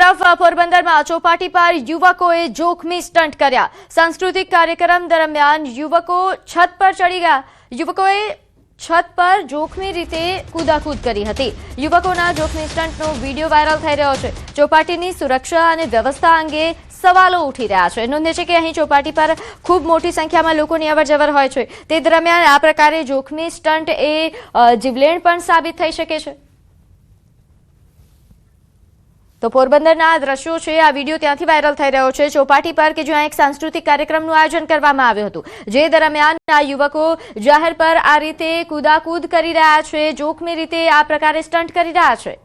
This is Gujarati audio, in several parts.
તરફ પોરબંદરમાં ચોપાટી પર યુવકોએ જોખમી સ્ટન્ટ કર્યા। સાંસ્કૃતિક કાર્યક્રમ દરમિયાન યુવકો છત પર ચડી ગયા। યુવકોએ છત પર જોખમી રીતે કૂદાકૂદ કરી હતી। યુવકોના જોખમી સ્ટન્ટનો વિડીયો વાયરલ થઈ રહ્યો છે। ચોપાટીની સુરક્ષા અને વ્યવસ્થા અંગે સવાલો ઉઠી રહ્યા છે। નોંધે છે કે અહીં ચોપાટી પર ખૂબ મોટી સંખ્યામાં લોકોની અવરજવર હોય છે। તે દરમિયાન આ પ્રકારે જોખમી સ્ટન્ટ એ જીવલેણ પણ સાબિત થઈ શકે છે। તો પોરબંદરના દ્રશ્યો છે, આ વિડીયો ત્યાંથી વાયરલ થઈ રહ્યો છે ચોપાટી પર કે જ્યાં એક સાંસ્કૃતિક કાર્યક્રમનું આયોજન કરવામાં આવ્યું હતું, જે દરમિયાન આ યુવકો જાહેર પર આ રીતે કૂદાકૂદ કરી રહ્યા છે, જોખમી રીતે આ પ્રકારે સ્ટન્ટ કરી રહ્યા છે।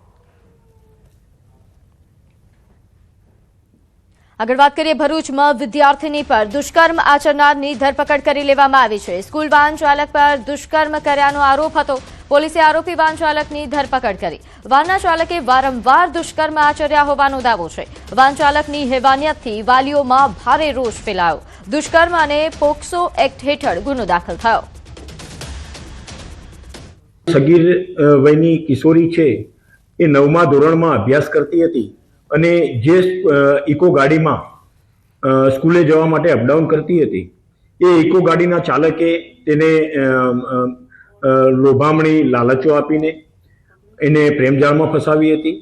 આગળ વાત કરીએ, ભરૂચમાં વિદ્યાર્થીની પર દુષ્કર્મ આચરનારની ધરપકડ કરી લેવામાં આવી છે। સ્કૂલ વાહન ચાલક પર દુષ્કર્મ કર્યાનો આરોપ હતો। પોલીસે આરોપી વાહન ચાલકની ધરપકડ કરી। વાહનના ચાલકે વારંવાર દુષ્કર્મ આચર્યા હોવાનો દાવો છે। વાહન ચાલકની હેવાનિયતથી વાલીઓમાં ભારે રોષ ફેલાયો। દુષ્કર્મ અને પોક્સો એક્ટ હેઠળ ગુનો દાખલ થયો। સગીર વયની કિશોરી છે એ 9મા ધોરણમાં અભ્યાસ કરતી હતી અને જે ઇકો ગાડીમાં સ્કૂલે જવા માટે અપડાઉન કરતી હતી, એ ઇકો ગાડીના ચાલકે તેને લોભામણી લાલચો આપીને એને પ્રેમજાળમાં ફસાવી હતી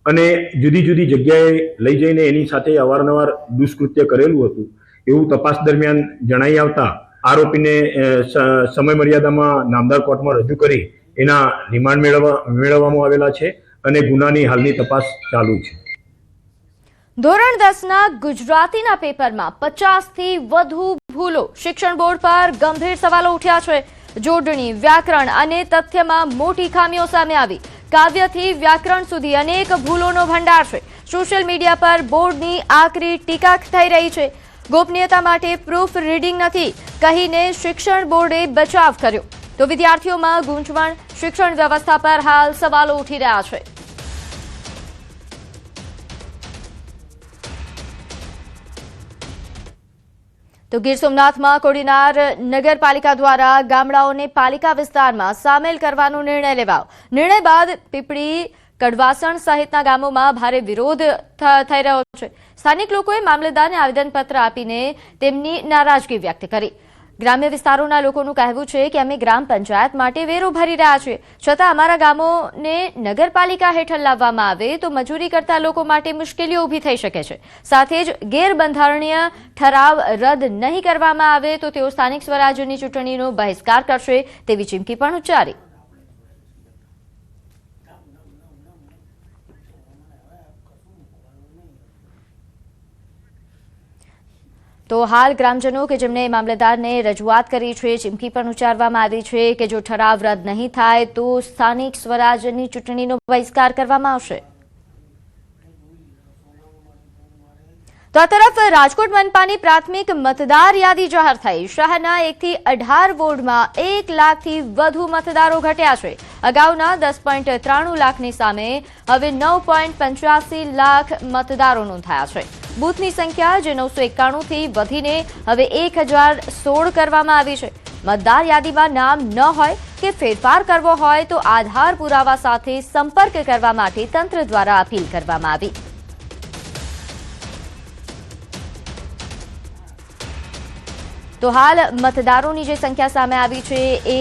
અને જુદી જુદી જગ્યાએ લઈ જઈને એની સાથે અવારનવાર દુષ્કૃત્ય કરેલું હતું એવું તપાસ દરમિયાન જણાઈ આવતા આરોપીને સમય મર્યાદામાં નામદાર કોર્ટમાં રજૂ કરી એના રિમાન્ડ મેળવવામાં આવેલા છે અને ગુનાની હાલની તપાસ ચાલુ છે। ધોરણ 10ના ગુજરાતીના પેપરમાં 50થી વધુ ભૂલો। શિક્ષણ બોર્ડ પર ગંભીર સવાલો ઉઠ્યા છે। જોડણી, વ્યાકરણ અને તથ્યમાં મોટી ખામીઓ સામે આવી। કાવ્યથી વ્યાકરણ સુધી અનેક ભૂલોનો ભંડાર છે। સોશિયલ મીડિયા પર બોર્ડની આકરી ટીકા થઈ રહી છે। ગોપનીયતા માટે પ્રૂફ રીડિંગ નથી કહીને શિક્ષણ બોર્ડે બચાવ કર્યો તો વિદ્યાર્થીઓમાં ગૂંચવણ। શિક્ષણ વ્યવસ્થા પર હાલ સવાલો ઉઠી રહ્યા છે। તો ગીર સોમનાથમાં કોડીનાર નગરપાલિકા દ્વારા ગામડાઓને પાલિકા વિસ્તારમાં સામેલ કરવાનો નિર્ણય લેવાયો। નિર્ણય બાદ પીપળી, કડવાસણ સહિતના ગામોમાં ભારે વિરોધ થઈ રહ્યો છે। સ્થાનિક લોકોએ મામલતદારને આવેદનપત્ર આપીને તેમની નારાજગી વ્યક્ત કરી। ગ્રામ્ય વિસ્તારોના લોકોનું કહેવું છે કે અમે ગ્રામ પંચાયત માટે વેરો ભરી રહ્યા છીએ, છતાં અમારા ગામોને નગરપાલિકા હેઠળ લાવવામાં આવે તો મજૂરી કરતા લોકો માટે મુશ્કેલીઓ ઊભી થઈ શકે છે। સાથે જ ગેરબંધારણીય ઠરાવ રદ નહીં કરવામાં આવે તો તેઓ સ્થાનિક સ્વરાજ્યની ચૂંટણીનો બહિષ્કાર કરશે તેવી ચીમકી પણ ઉચ્ચારી। તો હાલ ગ્રામજનો કે જેમણે મામલતદારને રજૂઆત કરી છે, ચીમકી પણ ઉચ્ચારવામાં આવી છે કે જો ઠરાવ રદ નહીં થાય તો સ્થાનિક સ્વરાજ્યની ચૂંટણીનો બહિષ્કાર કરવામાં આવશે। તો આ તરફ રાજકોટ મનપાની પ્રાથમિક મતદાર યાદી જાહેર થઈ। શહેરના 1 થી 18 વોર્ડમાં 1 લાખથી વધુ મતદારો ઘટ્યા છે। અગાઉના 10.93 લાખની સામે હવે 9.85 લાખ મતદારો નોંધાયા છે। બૂથની સંખ્યા જે 991 થી વધીને હવે 1016 કરવામાં આવી છે। મતદાર યાદીમાં નામ ન હોય કે ફેરફાર કરવો હોય તો આધાર પુરાવા સાથે સંપર્ક કરવા માટે તંત્ર દ્વારા અપીલ કરવામાં આવી। તો હાલ મતદારોની જે સંખ્યા સામે આવી છે એ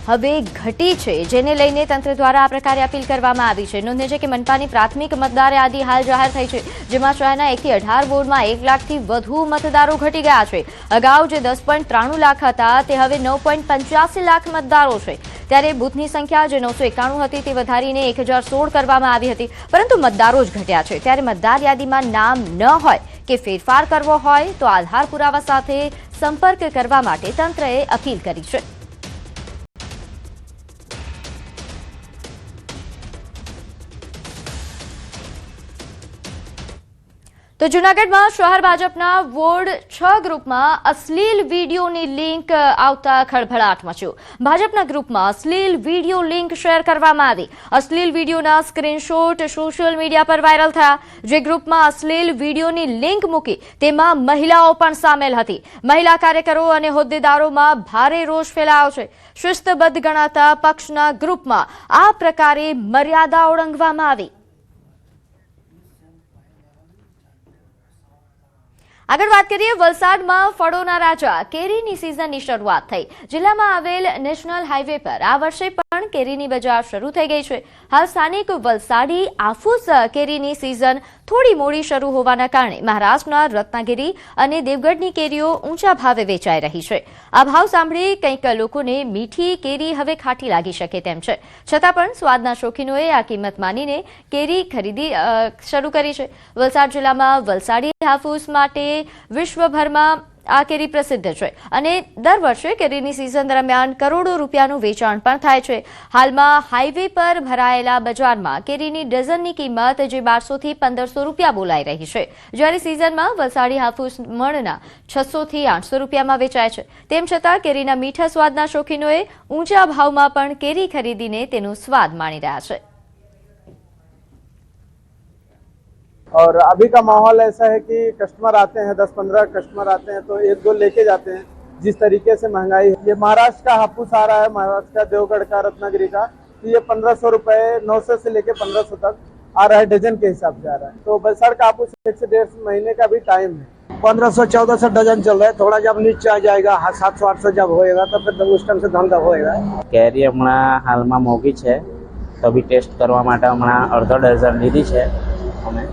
હવે ઘટી છે, જેને લઈને તંત્ર દ્વારા આ પ્રકારે અપીલ કરવામાં આવી છે। નોંધે છે કે મનપાની પ્રાથમિક મતદાર યાદી હાલ જાહેર થઈ છે, જેમાં શહેરના 1 થી 18 વોર્ડમાં 1 લાખથી વધુ મતદારો ઘટી ગયા છે। અગાઉ જે 10.93 લાખ હતા તે હવે 9.85 લાખ મતદારો છે। ત્યારે બૂથની સંખ્યા જે 991 હતી તે વધારીને 1016 કરવામાં આવી હતી, પરંતુ મતદારો જ ઘટ્યા છે। ત્યારે મતદાર યાદીમાં નામ ન હોય કે ફેરફાર કરવો હોય તો આધાર પુરાવા સાથે સંપર્ક કરવા માટે તંત્રએ અપીલ કરી છે। તો જૂનાગઢમાં શહેર ભાજપના વોર્ડ 6 ગ્રુપમાં અશ્લીલ વિડીયોની લિંક આવતા ખળભળાટ મચ્યો। ભાજપના ગ્રુપમાં અશ્લીલ વિડીયો લિંક શેર કરવામાં આવી। અશ્લીલ વિડીયોના સ્ક્રીનશોટ સોશિયલ મીડિયા પર વાયરલ થયા। જે ગ્રુપમાં અશ્લીલ વિડીયોની લિંક મૂકી તેમાં મહિલાઓ પણ સામેલ હતી। મહિલા કાર્યકરો અને હોદ્દેદારોમાં ભારે રોષ ફેલાયો છે। શિસ્તબદ્ધ ગણાતા પક્ષના ગ્રુપમાં આ પ્રકારે મર્યાદા ઓળંગવામાં આવી। આગળ વાત કરીએ વલસાડમાં ફળોના રાજા કેરીની સિઝનની શરૂઆત થઈ. જિલ્લામાં આવેલ નેશનલ હાઈવે પર આ વર્ષે પણ કેરીની બજાર શરૂ થઈ ગઈ છે. હાલ સ્થાનિક વલસાડી આફૂસ કેરીની સિઝન થોડી મોડી શરૂ હોવાના કારણે મહારાષ્ટ્રના રત્નાગીરી અને દેવગઢની કેરીઓ ઊંચા ભાવે વેચાઈ રહી છે. આ ભાવ સાંભળી કંઈક લોકોને મીઠી કેરી હવે ખાટી લાગી શકે તેમ છે. છતાં પણ સ્વાદના શોખીનોએ આ કિંમત માનીને કેરી ખરીદી શરૂ કરી છે. વલસાડ જિલ્લામાં વલસાડી હાફૂસ માટે વિશ્વભરમાં આ કેરી પ્રસિદ્ધ છે અને દર વર્ષે કેરીની સિઝન દરમિયાન કરોડો રૂપિયાનું વેચાણ પણ થાય છે. હાલમાં હાઈવે પર ભરાયેલા બજારમાં કેરીની ડઝનની કિંમત જે 1200 થી 1500 રૂપિયા બોલાઈ રહી છે, જ્યારે સિઝનમાં વલસાડી હાફૂસ મણના 600 થી 800 રૂપિયામાં વેચાય છે. તેમ છતાં કેરીના મીઠા સ્વાદના શોખીનોએ ઊંચા ભાવમાં પણ કેરી ખરીદીને તેનો સ્વાદ માણી રહ્યા છે. और अभी का माहौल ऐसा है कि कस्टमर आते हैं, 10-15 कस्टमर आते हैं तो एक दो लेके जाते हैं. जिस तरीके से महंगाई है, ये महाराष्ट्र का हापुस आ रहा है, महाराष्ट्र का देवगढ़ का रत्नागिरी का, तो ये 1500 रुपए 900 से लेके 1500 तक आ रहा है, डजन के हिसाब से आ रहा है. तो वलसाड़ का हापुस 1 से 1.5 महीने का भी टाइम है. 1500-1400 डजन चल रहा है. थोड़ा जब नीचे आ जाएगा 700-800 जब होएगा तो फिर उस टाइम से धंधा होएगा. કેરી હમણાં હાલમાં મોંઘી છે તો બી ટેસ્ટ કરવા માટે હમણાં અડધો ડઝન લીધી છે અમે.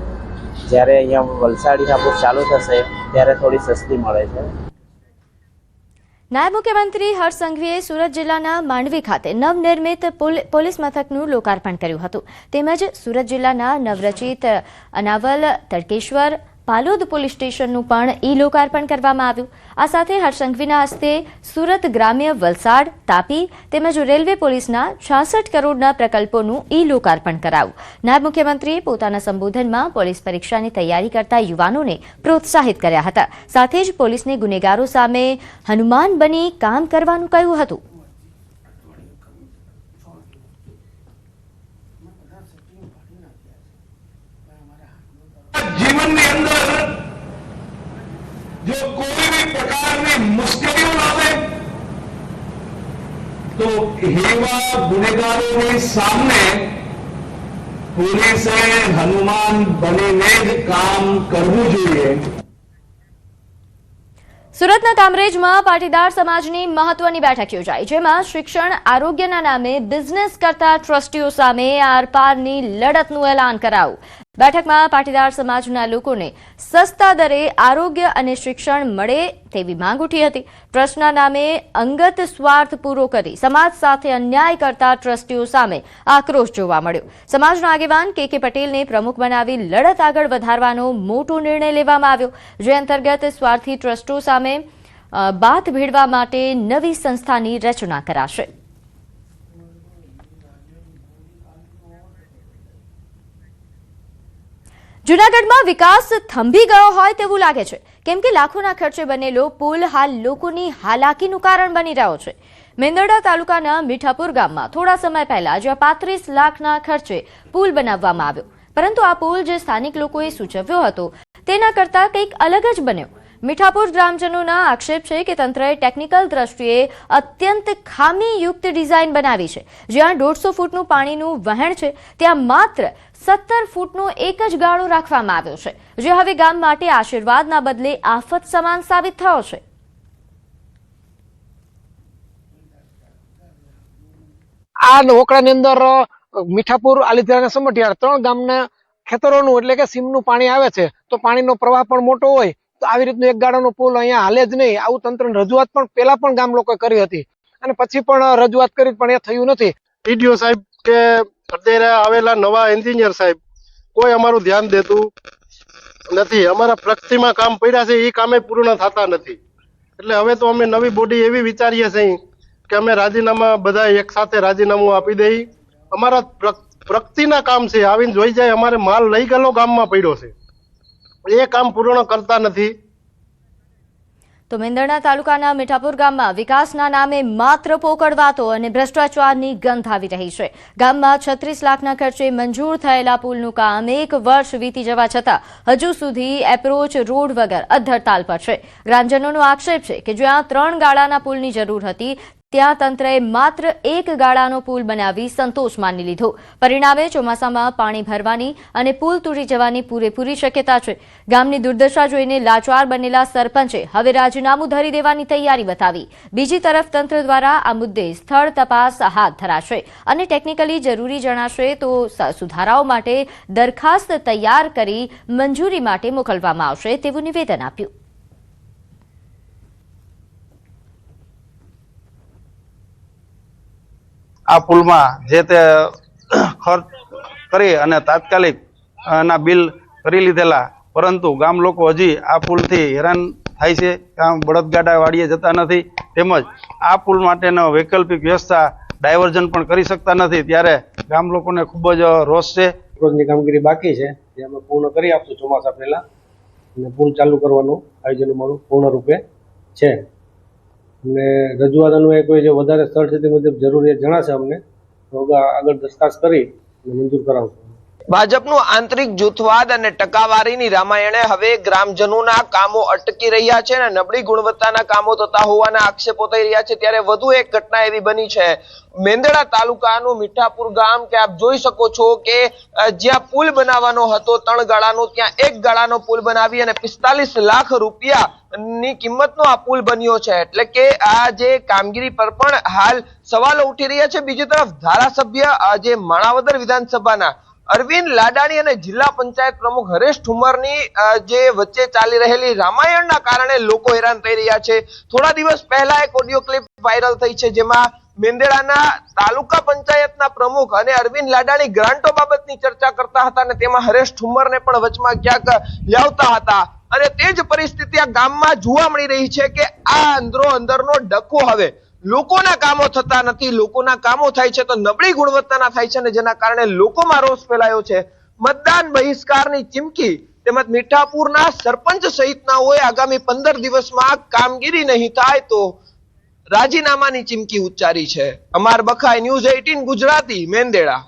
જ્યારે અહીંયા વલસાડી હાપુસ ચાલુ થશે ત્યારે થોડી સસ્તી મળે છે. નાયબ મુખ્યમંત્રી હર્ષ સંઘવીએ સુરત જિલ્લાના માંડવી ખાતે નવનિર્મિત પોલીસ મથકનું લોકાર્પણ કર્યું હતું. તેમજ સુરત જિલ્લાના નવરચિત અનાવલ તડકેશ્વર પાલોદ પોલીસ સ્ટેશનનું પણ લોકાર્પણ કરવામાં આવ્યું. આ સાથે હર્ષ સંઘવીના હસ્તે સુરત ગ્રામ્ય, વલસાડ, તાપી તેમજ રેલવે પોલીસના 66 કરોડના પ્રકલ્પોનું લોકાર્પણ કરાયું. નાયબ મુખ્યમંત્રીએ પોતાના સંબોધનમાં પોલીસ પરીક્ષાની તૈયારી કરતા યુવાનોને પ્રોત્સાહિત કર્યા હતા. સાથે જ પોલીસને ગુનેગારો સામે હનુમાન બની કામ કરવાનું કહ્યું હતું. जीवन में अंदर जो कोई भी प्रकार की मुश्किलों आवे तो एवा गुनेगारों सामने पुलिस हनुमान बनीने ज काम करવું જોઈએ. સુરતના કામરેજમાં પાટીદાર સમાજની મહત્વની બેઠક યોજાઈ, જેમાં શિક્ષણ આરોગ્યના નામે બિઝનેસ કરતા ટ્રસ્ટીઓ સામે આરપારની લડતનું એલાન કરાયું. બેઠકમાં પાટીદાર સમાજના લોકોને સસ્તા દરે આરોગ્ય અને શિક્ષણ મળે તેવી માંગ ઉઠી હતી. ટ્રસ્ટના નામે અંગત સ્વાર્થ પૂરો કરી સમાજ સાથે અન્યાય કરતા ટ્રસ્ટીઓ સામે આક્રોશ જોવા મળ્યો. સમાજના આગેવાન કે પટેલને પ્રમુખ બનાવી લડત આગળ વધારવાનો મોટો નિર્ણય લેવામાં આવ્યો, જે અંતર્ગત સ્વાર્થી ટ્રસ્ટો સામે બાથ ભેળવા માટે નવી સંસ્થાની રચના કરાશે. જૂનાગઢમાં વિકાસ થંભી ગયો હોય તેવું લાગે છે, કેમ કે લાખોના ખર્ચે બનેલો પુલ હાલ લોકોની હાલાકીનું કારણ બની રહ્યો છે. મેંદરડા તાલુકાના મીઠાપુર ગામમાં થોડા સમય પહેલા જ્યાં 35 લાખના ખર્ચે પુલ બનાવવામાં આવ્યો, પરંતુ આ પુલ જે સ્થાનિક લોકોએ સૂચવ્યો હતો તેના કરતાં કંઈક અલગ જ બન્યો. મીઠાપુર ગ્રામજનોના આક્ષેપ છે કે તંત્રએ ટેકનિકલ દ્રષ્ટિએ અત્યંત ખામીયુક્ત ડિઝાઇન બનાવી છે. જ્યાં 150 ફૂટનું પાણીનું વહેણ છે ત્યાં માત્ર 17 ફૂટનો એક જ ગાળો રાખવામાં આવ્યો છે, જે હવે ગામ માટે આશીર્વાદના બદલે આફત સમાન સાબિત થયો છે. આ નોકડાની અંદર મીઠાપુર, આલીધરા, સમઢિયાળ 3 ગામના ખેતરોનું એટલે કે સીમનું પાણી આવે છે, તો પાણીનો પ્રવાહ પણ મોટો હોય તો આવી રીતનું એક ગાળાનો પુલ અહીંયા હાલે જ નહીં. આવું તંત્રની રજૂઆત પણ પેલા પણ ગામ લોકોએ કરી હતી અને પછી પણ રજૂઆત કરી પણ એ થયું નથી. ડીડીઓ સાહેબ કે અત્યારે આવેલા નવા એન્જિનિયર સાહેબ કોઈ અમારું ધ્યાન દેતું નથી. અમારા પ્રગતિમાં કામ પડ્યા છે એ કામે પૂર્ણ થતા નથી. એટલે હવે તો અમે નવી બોડી એવી વિચારીએ છીએ કે અમે રાજીનામા બધા એક સાથે રાજીનામું આપી દઈ. અમારા પ્રગતિના કામ છે, આવીને જોઈ જાય અમારે માલ લઈ ગયેલો ગામમાં પડ્યો છે, એ કામ પૂર્ણ કરતા નથી. તો મેંદરડા તાલુકાના મીઠાપુર ગામમાં વિકાસના નામે માત્ર પોકળ વાતો અને ભ્રષ્ટાચારની ગંધ આવી રહી છે. ગામમાં 36 લાખના ખર્ચે મંજૂર થયેલા પુલનું કામ 1 વર્ષ વીતી જવા છતાં હજુ સુધી એપ્રોચ રોડ વગર અધ્ધરતાલ પર છે. ગ્રામજનોનો આક્ષેપ છે કે જ્યાં 3 ગાળાના પુલની જરૂર હતી ત્યાં તંત્રએ માત્ર એક ગાળાનો પુલ બનાવી સંતોષ માની લીધો. પરિણામે ચોમાસામાં પાણી ભરવાની અને પુલ તૂટી જવાની પૂરેપૂરી શક્યતા છે. ગામની દુર્દશા જોઈને લાચાર બનેલા સરપંચે હવે રાજીનામું ધરી દેવાની તૈયારી બતાવી. બીજી તરફ તંત્ર દ્વારા આ મુદ્દે સ્થળ તપાસ હાથ ધરાશે અને ટેકનિકલી જરૂરી જણાશે તો સુધારાઓ માટે દરખાસ્ત તૈયાર કરી મંજૂરી માટે મોકલવામાં આવશે તેવું નિવેદન આપ્યું. આ પુલમાં જે તે ખર્ચ કરી અને તાત્કાલિક ના બિલ કરી લીધેલા, પરંતુ ગામ લોકો હજી આ પુલથી હેરાન થાય છે. કામ બળદગાડા વાડીએ જતા નથી, તેમજ આ પુલ માટેનો વૈકલ્પિક વ્યવસ્થા ડાયવર્ઝન પણ કરી શકતા નથી. ત્યારે ગામ લોકોને ખૂબ જ રોષ છે. રોજની કામગીરી બાકી છે જે અમે પૂર્ણ કરી આપશું ચોમાસા પહેલા, અને પુલ ચાલુ કરવાનું આયોજન અમારું પૂર્ણ રૂપે છે. અને રજૂઆત અન્વયે કોઈ જે વધારે સ્થળ છે તે મુજબ જરૂરિયાત જણાશે અમને તો આગળ દરખાસ્ત કરી અને મંજૂર કરાવશું. ભાજપનું આંતરિક જૂથવાદ અને ટકાવારીની રામાયણે હવે ગ્રામજનોના કામો અટકી રહ્યા છે અને નબળી ગુણવત્તાના કામો થતા હોવાના આક્ષેપો થઈ રહ્યા છે. ત્યારે વધુ એક ઘટના એવી બની છે મેંદરડા તાલુકાનું મીઠાપુર ગામ કે આપ જોઈ શકો છો કે જ્યાં પુલ બનાવવાનો હતો 3 ગાળાનો, ત્યાં 1 ગાળાનો પુલ બનાવી અને 45 લાખ રૂપિયાની કિંમતનો આ પુલ બન્યો છે. એટલે કે આ જે કામગીરી પર પણ હાલ સવાલો ઉઠી રહ્યા છે. બીજી તરફ ધારાસભ્ય જે માણાવદર વિધાનસભાના અરવિંદ લાડાણી અને જિલ્લા પંચાયત પ્રમુખ હરેશ ઠુમરની જે વચ્ચે ચાલી રહેલી રામાયણના કારણે લોકો હેરાન થઈ રહ્યા છે. થોડા દિવસ પહેલા એક ઓડિયો ક્લિપ વાયરલ થઈ છે જેમાં મેંદરડાના તાલુકા પંચાયતના પ્રમુખ અને અરવિંદ લાડાણી ગ્રાન્ટો બાબતની ચર્ચા કરતા હતા અને તેમાં હરેશ ઠુમરને પણ વચમાં ક્યાંક લાવતા હતા. અને તે જ પરિસ્થિતિ આ ગામમાં જોવા મળી રહી છે કે આ અંદરો અંદરનો ડખો હવે લોકોના કામો થતા નથી, લોકોના કામો થાય છે તો નબળી ગુણવત્તાના થાય છે અને જેના કારણે લોકોમાં રોષ ફેલાયો છે. મતદાન બહિષ્કારની ચીમકી તેમજ મીઠાપુરના સરપંચ સહિતનાઓએ આગામી 15 દિવસમાં કામગીરી નહીં થાય તો રાજીનામાની ચીમકી ઉચ્ચારી છે. અમાર બખાઈ ન્યૂઝ 18 ગુજરાતી, મેંદરડા.